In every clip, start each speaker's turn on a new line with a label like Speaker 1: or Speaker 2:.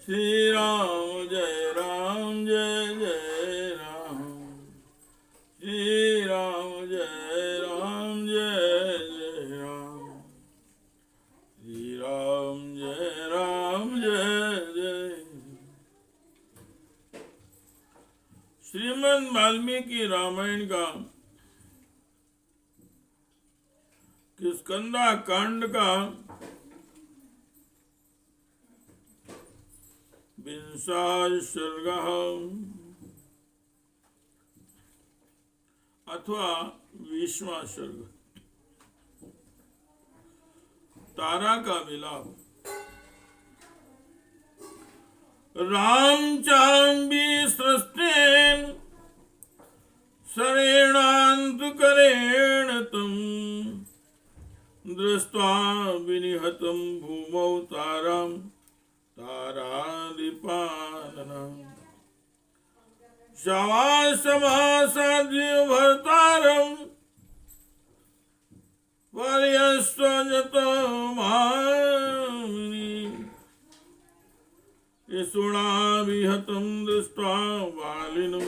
Speaker 1: श्री राम जय जय राम। श्री राम जय जय राम। श्री राम जय जय। श्रीमद् वाल्मीकि रामायण का किष्किंधा कांड का 20वां सर्ग अथवा 20वां सर्ग। तारा का विलाप। राम चांबी सृष्टेन शरेणान्तु करेण तम दृष्ट्वा विनिहतं भूमौ ताराम तारादिपाननम् शवासमासाद्य भर्तारम् वर्यस्वजतो मानि यशुणा विहतं दृष्ट्वा वालिनं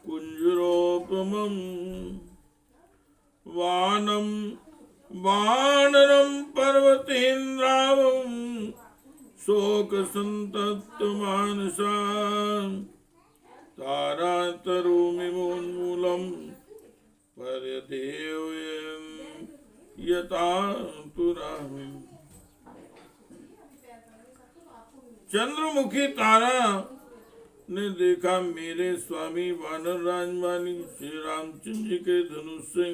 Speaker 1: कुञ्जरोपमं वानरं पर्वतेन्द्रावम् शोक संतप्त मानसा तारातरुमिमोन्मूलम् पर्यदेवयन् यतातुराम्। चंद्रमुखी तारा ने देखा मेरे स्वामी वानर राजवानी श्री रामचंद्र जी के धनुष से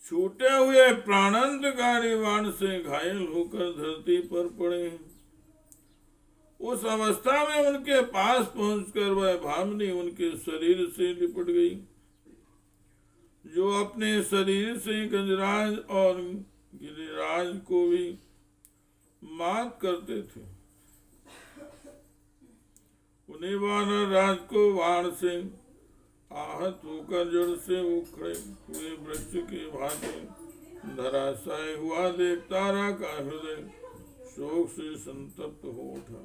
Speaker 1: छूटे हुए प्राणांतकारी बाण से घायल होकर धरती पर पड़े। उस अवस्था में उनके पास पहुंचकर वह भामनी उनके शरीर से लिपट गई, जो अपने शरीर से गजराज और गिरिराज को भी मात करते थे। उन्हें वानर राज को बाण से आहत होकर जड़ से उखड़े हुए वृक्ष के भांति धराशायी हुआ देख तारा का हृदय शोक से संतप्त हो उठा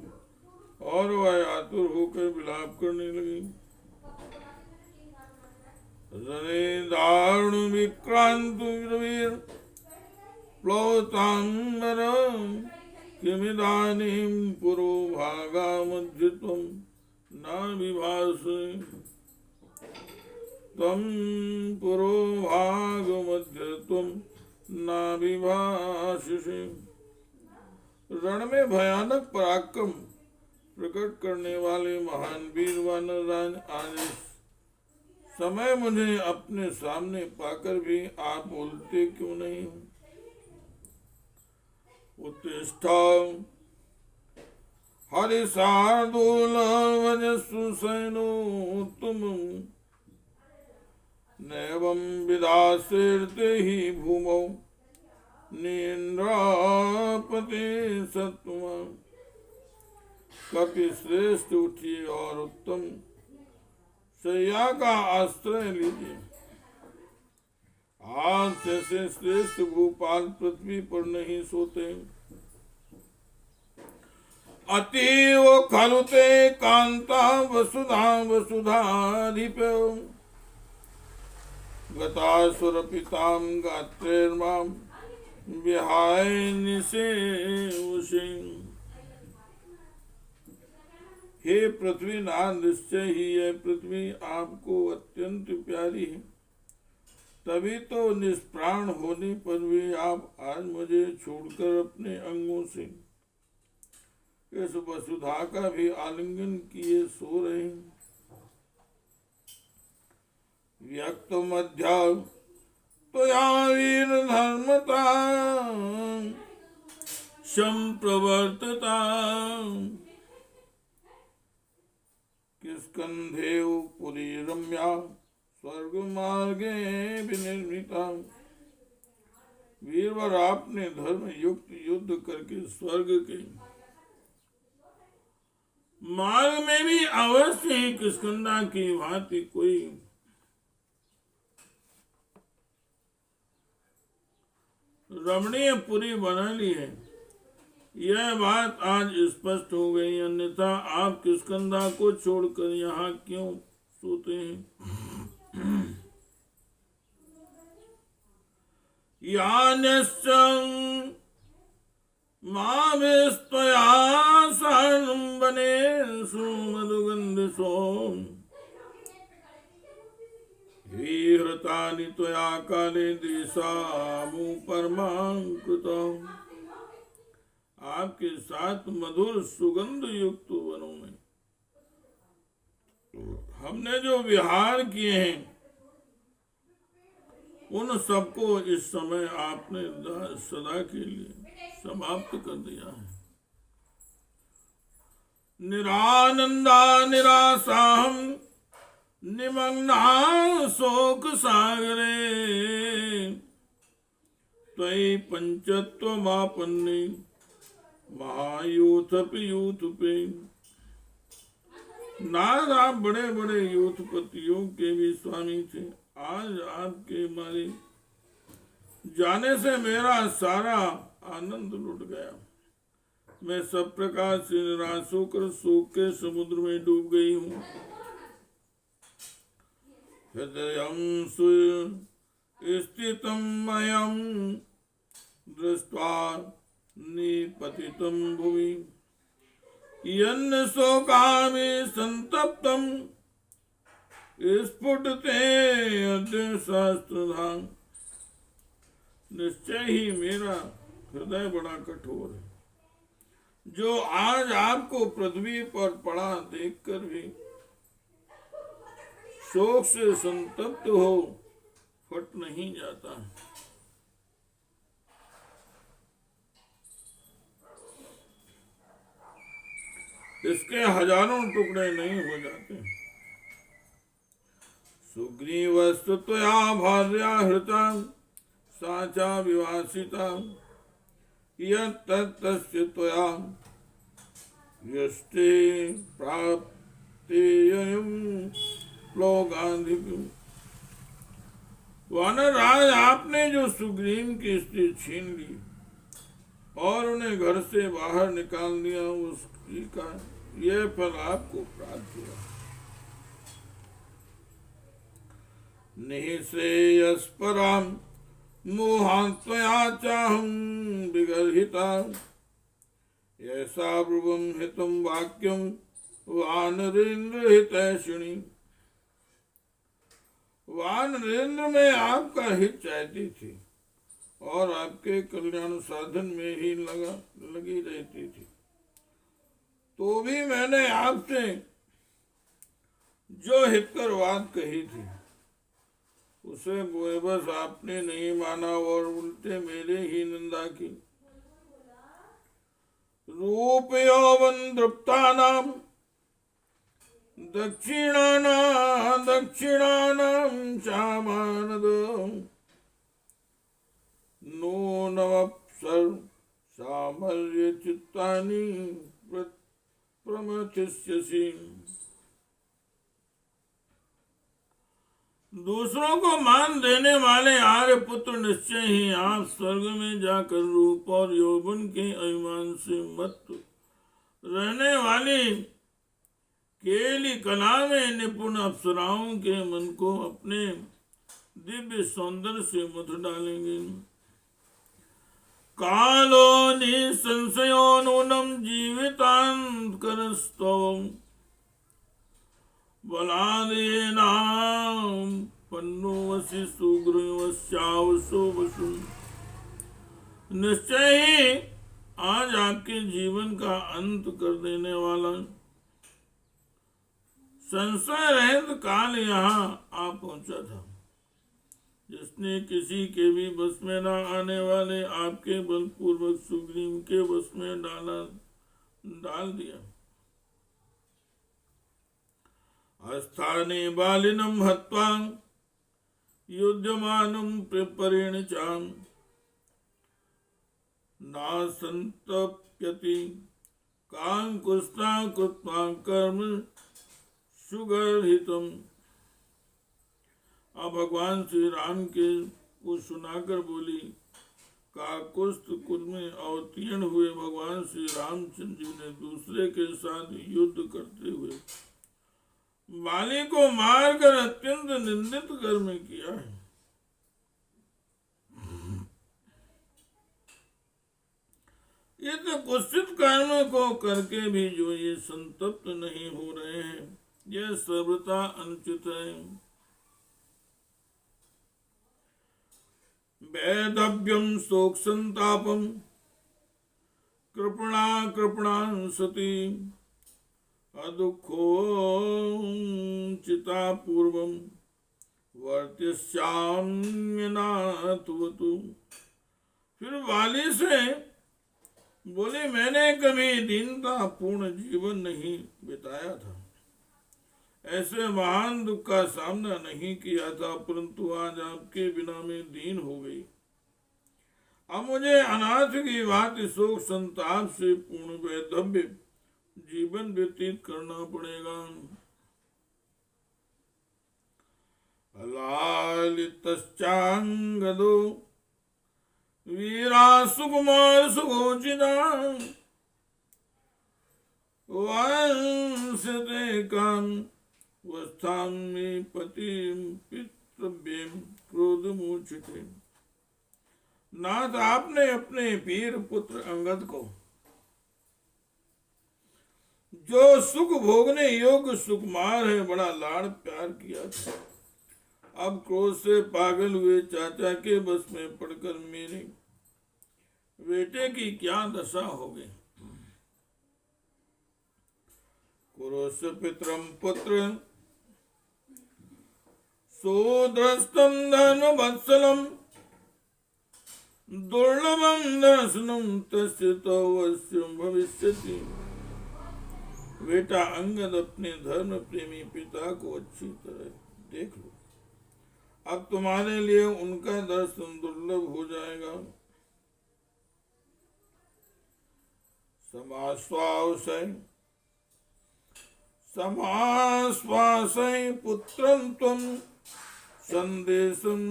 Speaker 1: और वह आतुर होकर विलाप करने लगी। रणे दारुण विक्रांत वीर प्लवतांबरं किमिदानीं पुरो भागा मध्यत्वं न विभासे तम पुरो भाग मध्य तुम नाभिभाषिषे। रण में भयानक पराक्रम प्रकट करने वाले महान वीर वानर राज आज समय मुझे अपने सामने पाकर भी आप बोलते क्यों नहीं? उत्तिष्ठा हरिशार्दूल वजस्सु सैनो तुम नैवं विदासेर्ते हि भूमौ नीन्द्रापते सत्त्वा। कपि श्रेष्ठ उठिए और उत्तम शैया का आश्रय लीजिए। आज जैसे श्रेष्ठ भूपाल पृथ्वी पर नहीं सोते। अतीव खलुते कांता वसुधा वसुधाधिपो गतासुरपितां गात्रेर्मां विहाय निषेवुषे। हे पृथ्वी नाथ, निश्चय ही यह पृथ्वी आपको अत्यंत प्यारी है, तभी तो निष्प्राण होने पर भी आप आज मुझे छोड़कर अपने अंगों से इस वसुधा का भी आलिंगन किए सो रहे हैं। व्यक्त मध्य त्वया वीर धर्मता संप्रवर्तता किष्किंधेव पुरी रम्या स्वर्ग मार्गे विनिर्मिता। वीरवर, आपने धर्म युक्त युद्ध करके स्वर्ग के मार्ग में भी अवश्य ही किष्किंधा की भांति कोई रमणीय पुरी बना ली है। यह बात आज स्पष्ट हो गई, अन्यथा आप किष्किंधा को छोड़कर यहाँ क्यों सोते हैं? यान्यश्च मामेस्त्वया सार्धं वनेषु मधुगन्धिषु हीहृतानि त्वया काले देशामु परमां कृतम्। आपके साथ मधुर सुगंध युक्त वनों में हमने जो विहार किए हैं उन सबको इस समय आपने सदा के लिए समाप्त कर दिया है। निरानंदा निरासाहम निमग्ना शोक सागरे त्वयि पंचत्वमापन्ने महायूथ यूथ पे। नारद आप बड़े बड़े यूथपतियों के भी स्वामी थे। आज आपके मारे जाने से मेरा सारा आनंद लुट गया। मैं सब प्रकार से निराश होकर शोक के समुद्र में डूब गई हूँ। हृदयं स्थितं मयं दृष्ट्वा निपतितं भुवि यन्न शोकामि संतप्तं स्फुटते अद्य सहस्त्रधाम। निश्चय ही मेरा हृदय बड़ा कठोर है, जो आज आपको पृथ्वी पर पड़ा देखकर भी शोक से संतप्त हो फट नहीं जाता। इसके हजारों टुकड़े नहीं हो जाते। सुग्रीवस्तु त्वया भार्या हृता साचा विवासिता यस्य त्वया यष्टे प्राप्तेयं प्लोगाधिपम्। वानरराज, आपने जो सुग्रीव की स्त्री छीन ली और उन्हें घर से बाहर निकाल दिया, उसकी का यह फल आपको प्राप्त हुआ। निःश्रेयस्परां मोहान्त्वया चाहं विगर्हिता ऐसा ब्रुवं हितं वाक्यं वानरेन्द्र हितैषिणी। वानरेंद्र में आपका हित चाहती थी और आपके कल्याण साधन में ही लगी रहती थी, तो भी मैंने आपसे जो हितकर बात कही थी उसे बस आपने नहीं माना और उल्टे मेरे ही निंदा की। रूप यौवन दृप्तानां दक्षिणानां चामानद नूनमप्सर सामर्य चित्तानि प्रमथिष्यसि। दूसरों को मान देने वाले आर्यपुत्र, निश्चय ही आप स्वर्ग में जाकर रूप और यौवन के अभिमान से मत रहने वाली केली कला में निपुण अप्सराओं के मन को अपने दिव्य सौंदर्य से मथ डालेंगे। कालो निसंशयो नूनम जीवितांतकरस्तव बलादेनां पन्नो वसि सुग्रीवस्यावसो वसु। निश्चय ही आज आपके जीवन का अंत कर देने वाला संशय रहित काल यहाँ आ पहुंचा था, जिसने किसी के भी बस में न आने वाले आपके बलपूर्वक सुग्रीव के बस में डाल दिया। अस्थाने बालिनं हत्वा युध्यमानं परिणचाम नासंतप्यति कांकुस्ता कृत्वा कर्म सुगर्हितम्। अब भगवान श्री राम के को सुनाकर बोली, काकुस्थ कुल में अवतीर्ण हुए भगवान श्री रामचंद्र जी ने दूसरे के साथ युद्ध करते हुए बाली को मारकर अत्यंत निंदित कर्म किया है। ये तो कुत्सित कर्म को करके भी जो ये संतप्त नहीं हो रहे हैं, यह सर्वथा अनुचित है। वैधव्यम शोक संतापम कृपणा कृपणा सती अदुखो चिता पूर्वम वर्त्यस्याम्यनाथवतु। फिर वाली से बोले, मैंने कभी दीनता पूर्ण जीवन नहीं बिताया था, ऐसे महान दुख का सामना नहीं किया था, परंतु आज आपके बिना में दीन हो गई। अब मुझे अनाथ की बात शोक संताप से पूर्ण वैधव्य जीवन व्यतीत करना पड़ेगा। लालितश्चांगदो वीरा सुकुमार सुगोचिता वंशते काम वस्थामि पतिम पितृव्यम क्रोधमूर्छिते। नाथ, आपने अपने वीर पुत्र अंगद को जो सुख भोगने योग्य सुकुमार है बड़ा लाड़ प्यार किया था, अब क्रोध से पागल हुए चाचा के बस में पड़कर मेरे बेटे की क्या दशा हो गई। कुरुष पितरम पुत्र सोद्रस्तम धन वत्सलम दुर्लभम दर्शनम तस्य तवश्यम भविष्यति। बेटा अंगद अपने धर्म प्रेमी पिता को अच्छी तरह देख लो, अब तुम्हारे लिए उनका दर्शन दुर्लभ हो जाएगा। समाश्वासय पुत्रं त्वं संदेशं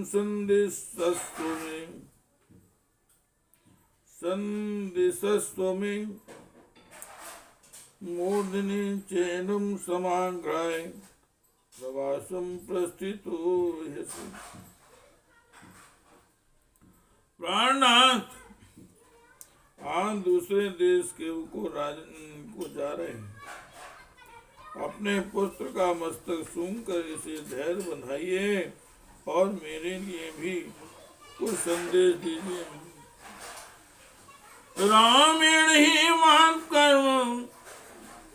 Speaker 1: संदेशस्व मे मूर्धनि चैनं समाग्राय प्रवासम प्रस्थितो ह्यसि। प्राणनाथ, आप दूसरे देश के को जा रहे हैं, अपने पुत्र का मस्तक सूंघकर इसे धैर्य बंधाइए और मेरे लिए भी कुछ संदेश दीजिए। रामेण ही महाकर्म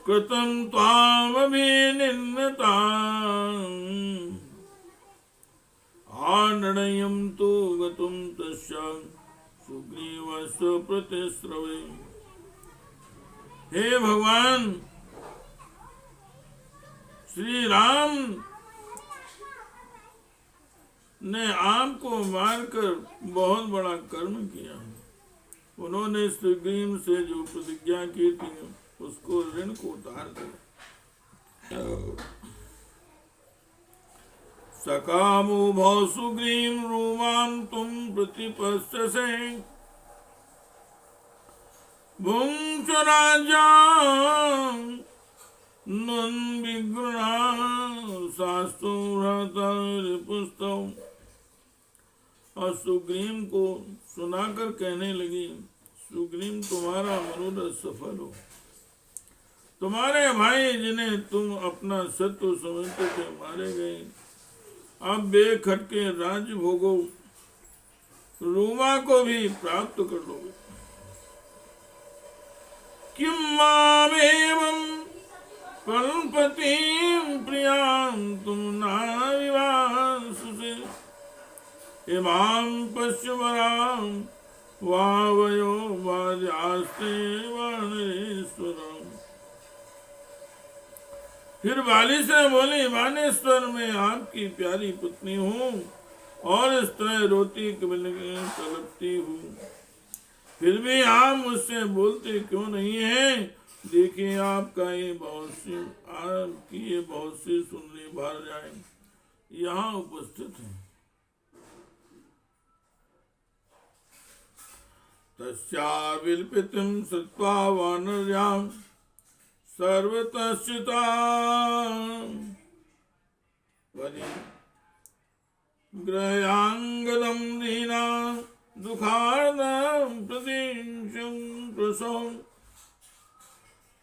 Speaker 1: कृतं त्वामभिनिन्दिताम् आनडयं तु गतुं तस्यां सुग्रीवस्य प्रतिश्रवे। हे भगवान, श्री राम ने आपको मारकर बहुत बड़ा कर्म किया। उन्होंने सुग्रीव से जो प्रतिज्ञा की थी उसको ऋण को उतार दिया। सकामो भव सुग्रीव रूमां तुम प्रतिपस्यसे भुंक्ष राजां नुन विगुणा शास्त्रो पुस्तक। और सुग्रीव को सुनाकर कहने लगी, सुग्रीव तुम्हारा मनोरथ सफल हो। तुम्हारे भाई जिन्हें तुम अपना शत्रु समझते थे मारे गए, अब बेखटके राज्य भोगो, रूमा को भी प्राप्त कर लोगे। किम मामेवं कल्पतीं प्रियां तुम नाविवासुसे इमां पश्यवरां वावयो वार्यास्ते वानरेश्वरम्। फिर बाली से बोली, वानेश्वर में आपकी प्यारी पत्नी हूँ और इस तरह रोती तड़पती हूँ, फिर भी आप मुझसे बोलते क्यों नहीं हैं? देखिए आपकी ये बहुत सी सुंदरी भार्याएं यहाँ उपस्थित हैं। तस्या विलपितं श्रुत्वा वानर्यां सर्वतश्चिता परिग्रहांगदं दीना दुखार्णं प्रतीक्षं प्रसव।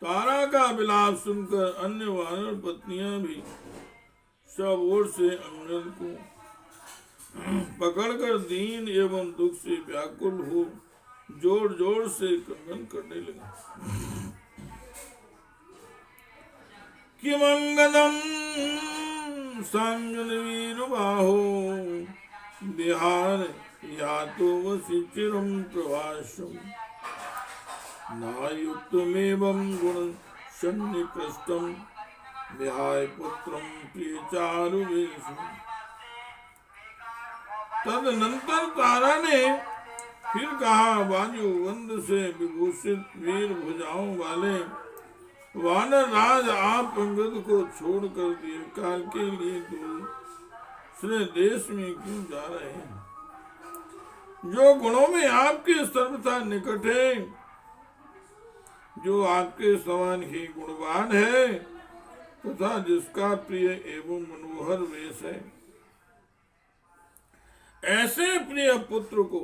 Speaker 1: तारा का विलाप सुनकर अन्य वानर पत्नियां भी सब ओर से अंगद को पकड़कर दीन एवं दुख से व्याकुल हो जोर जोर से क्रंदन करने लगे। किमंगदम संगवीरुबाहो बिहार या तो वशिचिरम प्रवासम नायुक्तमेवं गुण सन्निकृष्टम विहाय पुत्रम प्रिय चारुवेशम। तदनंतर तारा ने फिर कहा, वायु वंद से विभूषित वीर भुजाओं वाले वानर राज, आप अंगद को छोड़कर दीर्घकाल के लिए दूसरे देश में क्यों जा रहे हैं? जो गुणों में आपके सर्वथा निकट है, जो आपके समान ही गुणवान है तथा जिसका प्रिय एवं मनोहर वेश है, ऐसे प्रिय पुत्र को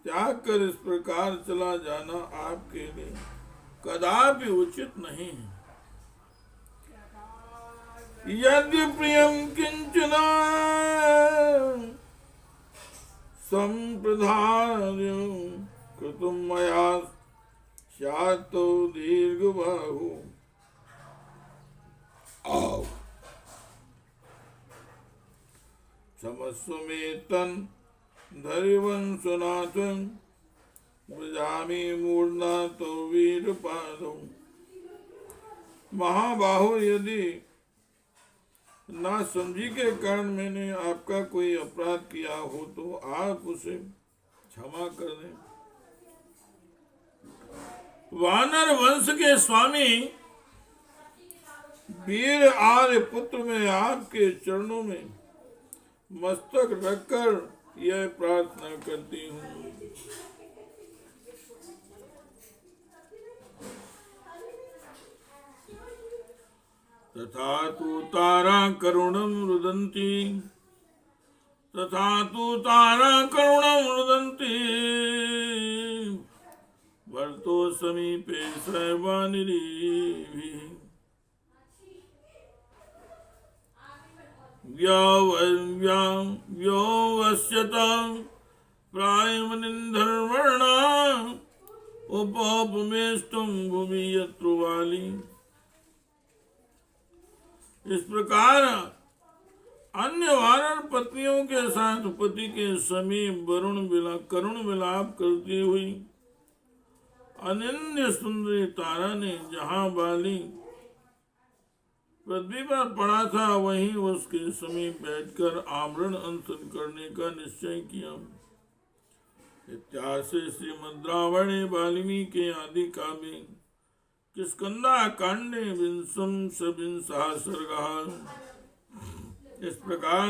Speaker 1: त्याग कर इस प्रकार चला जाना आपके लिए कदापि उचित नहीं है। यद्य प्रियम किंचन संप्रधार्य कृतम मया स्यातो दीर्घबाहु। क्षमस्व में तन धरिवंशनाथं ब्रजामि मूर्धा तो वीर पादौ। महाबाहो, यदि ना समझी के कारण मैंने आपका कोई अपराध किया हो तो आप उसे क्षमा कर दें। वानर वंश के स्वामी वीर आर्य पुत्र में आपके चरणों में मस्तक रखकर यह प्रार्थना करती हूँ। तथा तु तारा करुणं रुदन्ति, तथा तु तारा करुणं रुदन्ति, वर्तो समीपे सर्वानिरीभिः। व्योवस्यतां प्रायमनिन्धर्वर्णा उपमेष्टुं भूमि यत्र वाली। इस प्रकार अन्य वानर पत्नियों के साथ पति के समीप करुण विलाप करती हुई अनन्य सुंदरी तारा ने जहाँ बाली पृथ्वी पर पड़ा था वहीं उसके समीप बैठकर आमरण अनशन करने का निश्चय किया। इत्यासे श्रीमद् रामायणे वाल्मीकि आदि काव्ये किष्किंधा कांडे विंशः सर्गः। इस प्रकार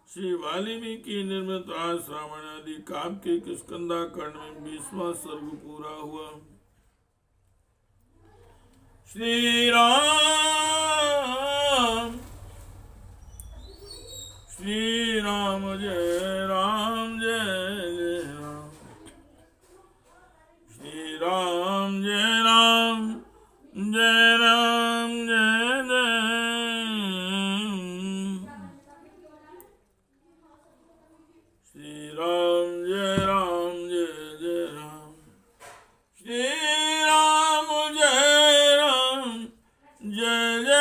Speaker 1: श्री वाल्मीकि निर्मित रामायण आदि काव्य के किष्किंधा कांड में 20वां सर्ग पूरा हुआ। श्री राम जय राम जय जय राम। श्री राम जय राम जय राम जय जय। श्री राम जय राम जय जय राम। श्री राम जय राम जय जय